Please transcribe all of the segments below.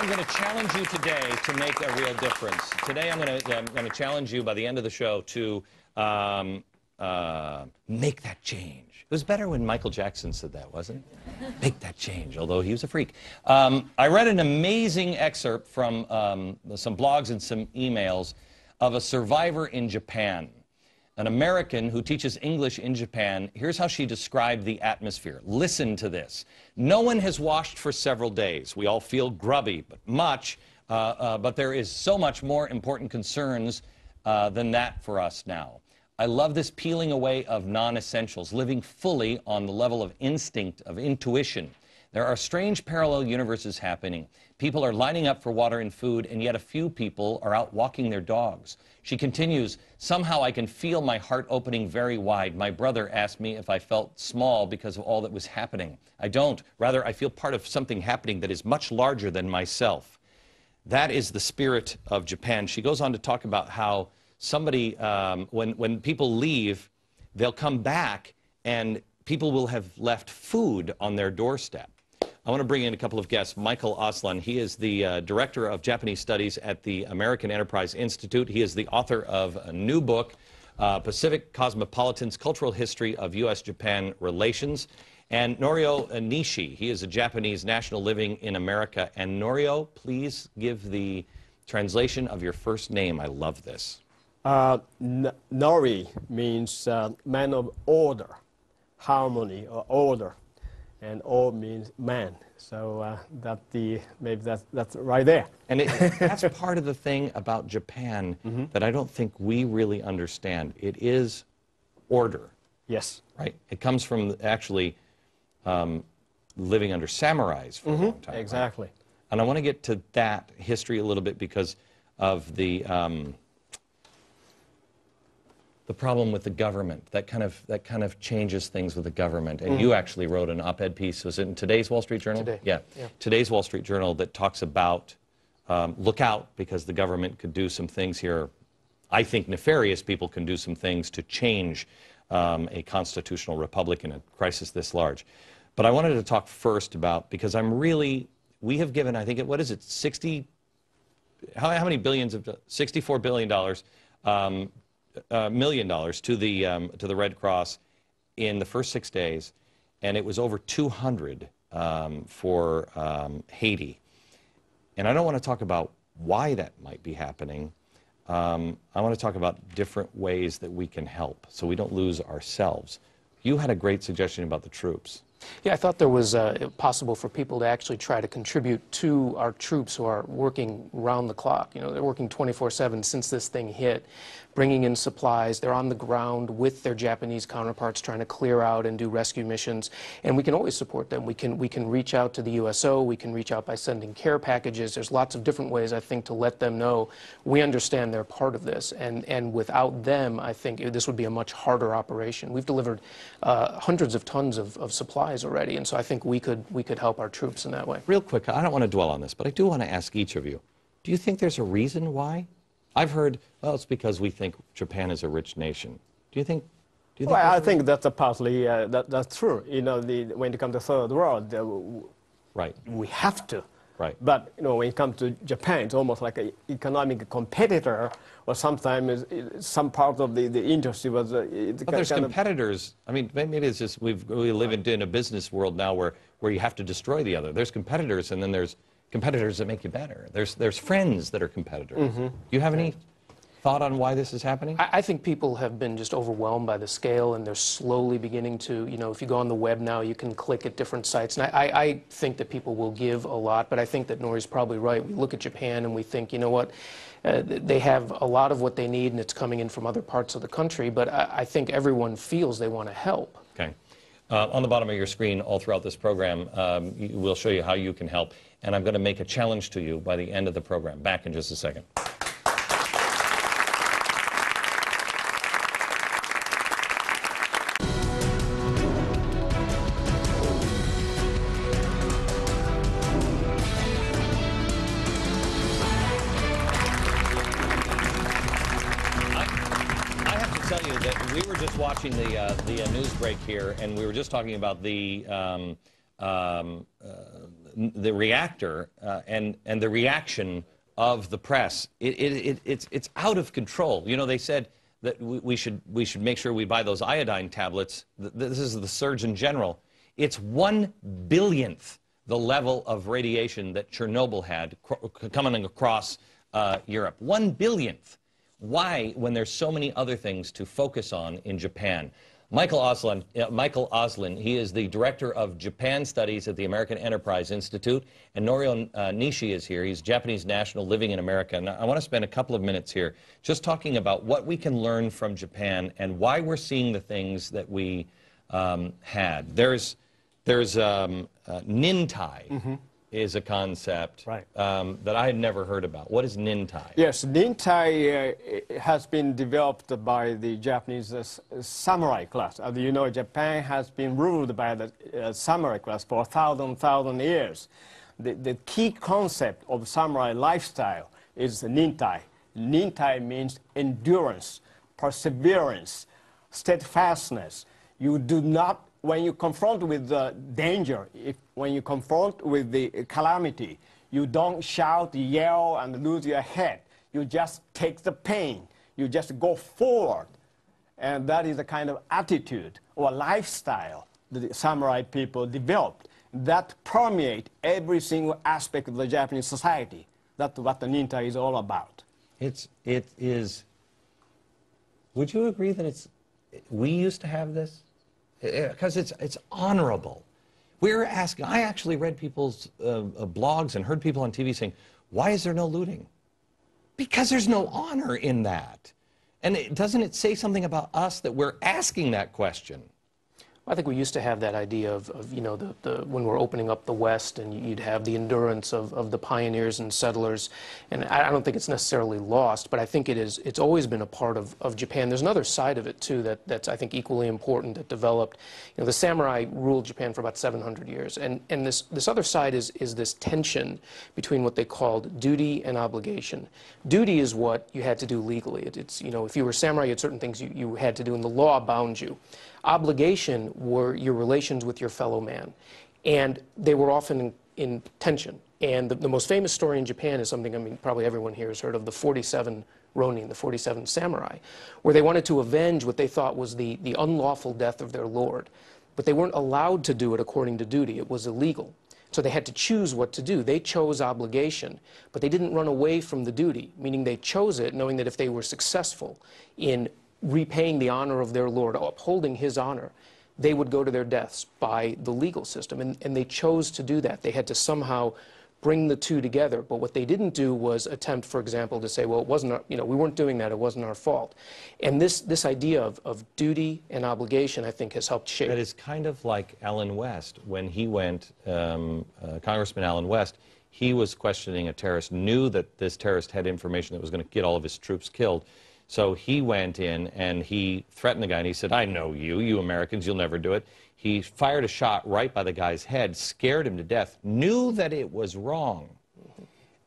I'm going to challenge you today to make a real difference. Today I'm going to challenge you by the end of the show to make that change. It was better when Michael Jackson said that, wasn't it? Make that change, although he was a freak. I read an amazing excerpt from some blogs and some emails of a survivor in Japan, an American who teaches English in Japan. Here's how she described the atmosphere. Listen to this. No one has washed for several days. We all feel grubby, but there is so much more important concerns than that for us now. I love this peeling away of non-essentials, living fully on the level of instinct, of intuition. There are strange parallel universes happening. People are lining up for water and food, and yet a few people are out walking their dogs. She continues, somehow I can feel my heart opening very wide. My brother asked me if I felt small because of all that was happening. I don't. Rather, I feel part of something happening that is much larger than myself. That is the spirit of Japan. She goes on to talk about how somebody, when people leave, they'll come back and people will have left food on their doorstep. I want to bring in a couple of guests. Michael Aslan, he is the Director of Japanese Studies at the American Enterprise Institute. He is the author of a new book, Pacific Cosmopolitans, Cultural History of U.S.-Japan Relations. And Norio Nishi, he is a Japanese national living in America. And Norio, please give the translation of your first name. I love this. Nori means man of order, harmony or order, and O means man. So maybe that's right there. And that's part of the thing about Japan that I don't think we really understand. It is order. Yes. Right? It comes from actually living under samurais for a long time. Exactly. Right? And I want to get to that history a little bit because of the problem with the government. That kind of changes things with the government. And you actually wrote an op-ed piece. Was it in today's Wall Street Journal? Today. Yeah. Today's Wall Street Journal that talks about look out because the government could do some things here. I think nefarious people can do some things to change a constitutional republic in a crisis this large. But I wanted to talk first about, because we have given, I think, what is it, 60, how many billions of, $64 billion, $1 million to the Red Cross in the first 6 days, and it was over 200 for Haiti. And I don't want to talk about why that might be happening. I want to talk about different ways that we can help so we don't lose ourselves. You had a great suggestion about the troops. Yeah, I thought there was possible for people to actually try to contribute to our troops who are working round the clock. You know, they're working 24/7 since this thing hit, bringing in supplies. They're on the ground with their Japanese counterparts trying to clear out and do rescue missions. And we can always support them. We can reach out to the USO. We can reach out by sending care packages. There's lots of different ways, I think, to let them know we understand they're part of this. And without them, I think this would be a much harder operation. We've delivered hundreds of tons of supplies already, and so I think we could help our troops in that way. Real quick, I don't want to dwell on this, but I do want to ask each of you, do you think there's a reason why? I've heard, well, it's because we think Japan is a rich nation. Do you think? Well, I think that's partly that's true. You know, when it comes to third world, right, we have to. Right. But you know, when it comes to Japan, it's almost like an economic competitor, or sometimes some part of the industry was. But there's competitors. I mean, maybe it's just we live in a business world now where you have to destroy the other. There's competitors, and then there's competitors that make you better. There's friends that are competitors. Do you have any thought on why this is happening? I think people have been just overwhelmed by the scale, and they're slowly beginning to, you know, if you go on the web now, you can click at different sites. And I think that people will give a lot, but I think that Nori's probably right. We look at Japan and we think, you know what, they have a lot of what they need, and it's coming in from other parts of the country, but I think everyone feels they want to help. Okay. On the bottom of your screen, all throughout this program, we'll show you how you can help, and I'm going to make a challenge to you by the end of the program. Back in just a second. watching the news break here, and we were just talking about the the reactor and the reaction of the press. It's out of control. You know, they said that we should make sure we buy those iodine tablets. This is the Surgeon General. It's 1/1000th the level of radiation that Chernobyl had coming across Europe. 1/1000th. Why, when there's so many other things to focus on in Japan? Michael Oslin, he is the director of Japan Studies at the American Enterprise Institute, and Norio Nishi is here. He's Japanese national living in America. And I want to spend a couple of minutes here just talking about what we can learn from Japan and why we're seeing the things that we had. There's Nintai is a concept that I had never heard about. What is Nintai? Yes, Nintai has been developed by the Japanese samurai class. As you know, Japan has been ruled by the samurai class for 1,000 years. The key concept of samurai lifestyle is Nintai. Nintai means endurance, perseverance, steadfastness. You do not, when you confront with the danger, when you confront with the calamity, you don't shout, yell, and lose your head. You just take the pain. You just go forward. And that is the kind of attitude or lifestyle that the samurai people developed that permeate every single aspect of the Japanese society. That's what the Nintai is all about. It is, would you agree that we used to have this? Because it's honorable. We're asking, I actually read people's blogs and heard people on TV saying, why is there no looting? Because there's no honor in that. And doesn't it say something about us that we're asking that question? I think we used to have that idea of you know, when we're opening up the West, and you'd have the endurance of the pioneers and settlers. And I don't think it's necessarily lost, but I think it's always been a part of Japan. There's another side of it, too, that's, I think, equally important that developed. You know, the samurai ruled Japan for about 700 years. And this other side is this tension between what they called duty and obligation. Duty is what you had to do legally. It's, you know, if you were a samurai, you had certain things you had to do, and the law bound you. Obligation were your relations with your fellow man, and they were often in tension. And the most famous story in Japan is something, I mean, probably everyone here has heard of, the 47 Ronin, the 47 samurai, where they wanted to avenge what they thought was the unlawful death of their lord. But they weren't allowed to do it according to duty. It was illegal. So they had to choose what to do. They chose obligation, but they didn't run away from the duty, meaning they chose it knowing that if they were successful in repaying the honor of their lord, upholding his honor, they would go to their deaths by the legal system. And they chose to do that. They had to somehow bring the two together. But what they didn't do was attempt, for example, to say, well, it wasn't our, you know, we weren't doing that, it wasn't our fault. And this idea of duty and obligation, I think, has helped shape. That is kind of like Allen West. When he went, Congressman Allen West, he was questioning a terrorist, knew that this terrorist had information that was going to get all of his troops killed. So he went in and he threatened the guy, and he said, I know you Americans, you'll never do it. He fired a shot right by the guy's head, scared him to death, knew that it was wrong,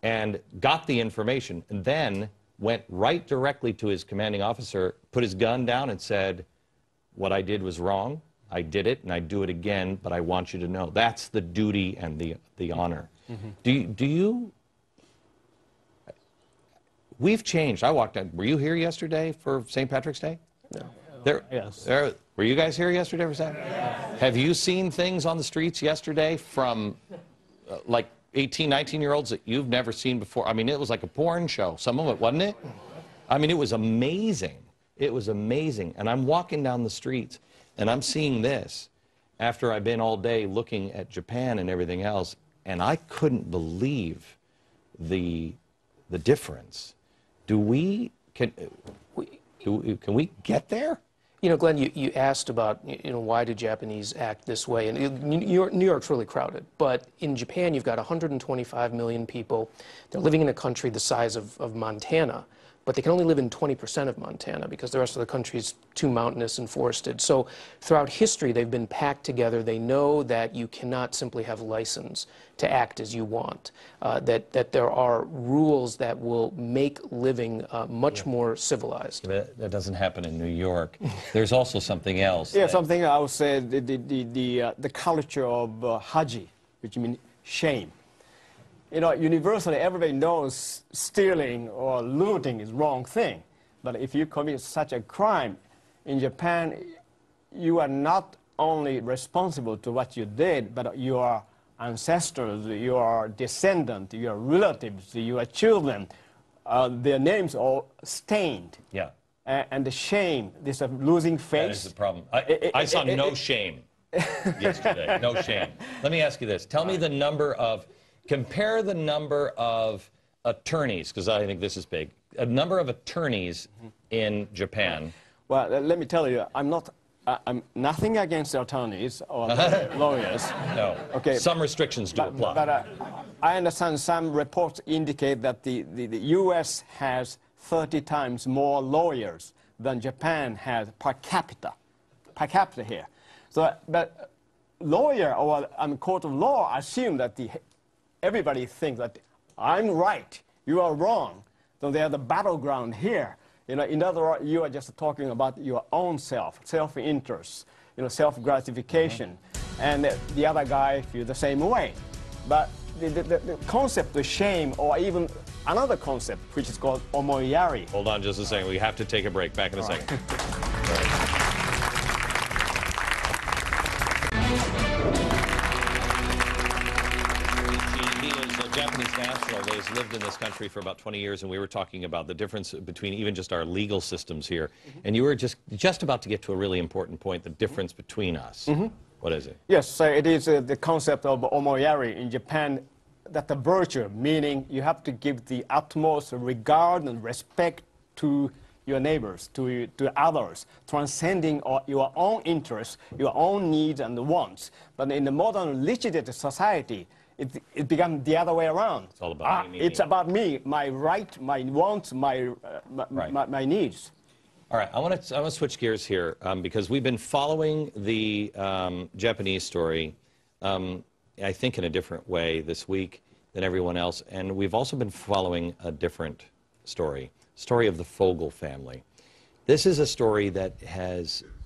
and got the information, and then went right directly to his commanding officer, put his gun down and said, what I did was wrong, I did it, and I'd do it again, but I want you to know. That's the duty and the honor. Do you... We've changed. I walked out. Were you here yesterday for St. Patrick's Day? No. Yes. Were you guys here yesterday for Saturday? Yes. Have you seen things on the streets yesterday from like 18, 19-year-olds that you've never seen before? I mean, it was like a porn show, some of it, wasn't it? I mean, it was amazing. It was amazing. And I'm walking down the streets, and I'm seeing this after I've been all day looking at Japan and everything else, and I couldn't believe the difference. Can we get there? You know, Glenn, you asked about, you know, why do Japanese act this way? And New York's really crowded. But in Japan, you've got 125 million people. They're living in a country the size of Montana. but they can only live in 20% of Montana because the rest of the country is too mountainous and forested. So throughout history, they've been packed together. They know that you cannot simply have license to act as you want, that there are rules that will make living much more civilized. That doesn't happen in New York. There's also something else. Yeah, something I would say, the culture of haji, which means shame. You know, universally, everybody knows stealing or looting is wrong thing. But if you commit such a crime, in Japan, you are not only responsible to what you did, but your ancestors, your descendants, your relatives, your children, their names are stained. Yeah. And the shame, this of losing face. That is the problem. I saw no shame yesterday. No shame. Let me ask you this. Tell me the number of, compare the number of attorneys, because I think this is big, a number of attorneys in Japan. Well, let me tell you, I'm nothing against attorneys or lawyers. No. Okay. Some restrictions do apply. But I understand some reports indicate that the U.S. has 30 times more lawyers than Japan has per capita here. So, but lawyer or court of law assume that everybody thinks that I'm right, you are wrong. So they are the battleground here. You know, in other words, you are just talking about your own self-interest, you know, self-gratification, and the other guy feels the same way. But the concept of shame, or even another concept, which is called omoyari. Hold on just a second. We have to take a break. Back in a second. He is a Japanese national that has lived in this country for about 20 years, and we were talking about the difference between even just our legal systems here. And you were just about to get to a really important point, the difference between us. What is it? Yes, so it is the concept of omoyari in Japan, that the virtue, meaning you have to give the utmost regard and respect to your neighbors, to others, transcending your own interests, your own needs and wants. But in the modern litigated society, it becomes the other way around. It's all about me. It's about me, my right, my wants, my needs. All right, I want to switch gears here because we've been following the Japanese story, I think in a different way this week than everyone else, and we've also been following a different story of the Fogel family. This is a story that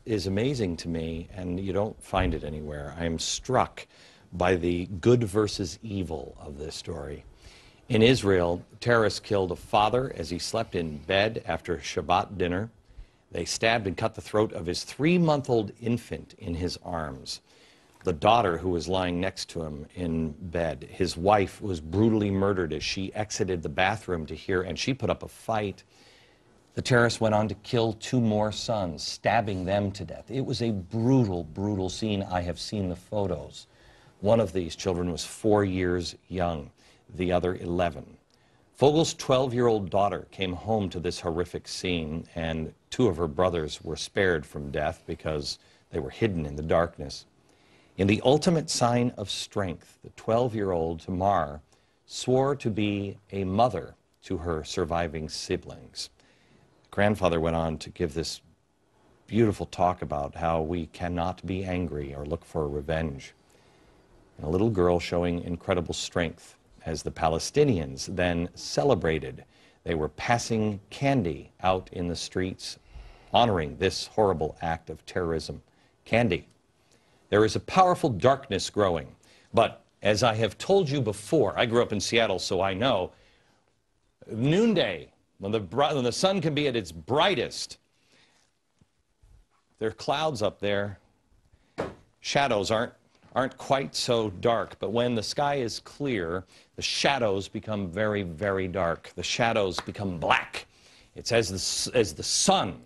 is amazing to me, and you don't find it anywhere. I am struck by the good versus evil of this story. In Israel, terrorists killed a father as he slept in bed after Shabbat dinner. They stabbed and cut the throat of his 3-month-old infant in his arms. The daughter, who was lying next to him in bed, his wife, was brutally murdered as she exited the bathroom and she put up a fight. The terrorists went on to kill 2 more sons, stabbing them to death. It was a brutal, brutal scene. I have seen the photos. One of these children was 4 years young, the other 11. Fogel's 12-year-old daughter came home to this horrific scene, and 2 of her brothers were spared from death because they were hidden in the darkness. In the ultimate sign of strength, the 12-year-old Tamar swore to be a mother to her surviving siblings. Grandfather went on to give this beautiful talk about how we cannot be angry or look for revenge. And a little girl showing incredible strength as the Palestinians then celebrated. They were passing candy out in the streets, honoring this horrible act of terrorism. Candy. There is a powerful darkness growing, but as I have told you before, I grew up in Seattle, so I know, noonday, when the sun can be at its brightest, there are clouds up there. Shadows aren't quite so dark, but when the sky is clear, the shadows become very, very dark. The shadows become black. It's as the sun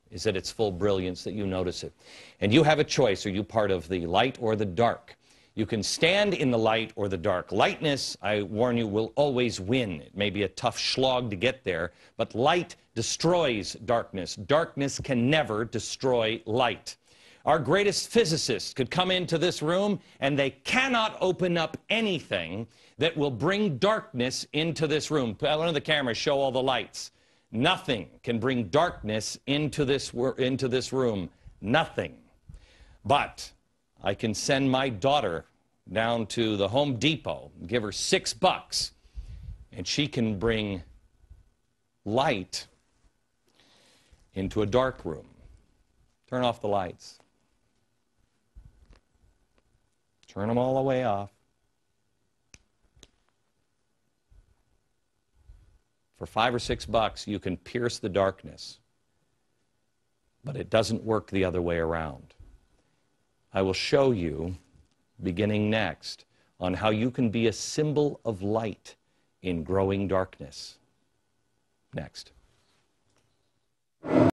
is at its full brilliance that you notice it. And you have a choice. Are you part of the light or the dark? You can stand in the light or the dark. Lightness, I warn you, will always win. It may be a tough slog to get there, but light destroys darkness. Darkness can never destroy light. Our greatest physicists could come into this room and they cannot open up anything that will bring darkness into this room. One of the cameras show all the lights. Nothing can bring darkness into this room. Nothing. But I can send my daughter down to the Home Depot, give her $6, and she can bring light into a dark room. Turn off the lights. Turn them all the way off. For $5 or $6, you can pierce the darkness. But it doesn't work the other way around. I will show you, beginning next, on how you can be a symbol of light in growing darkness. Next.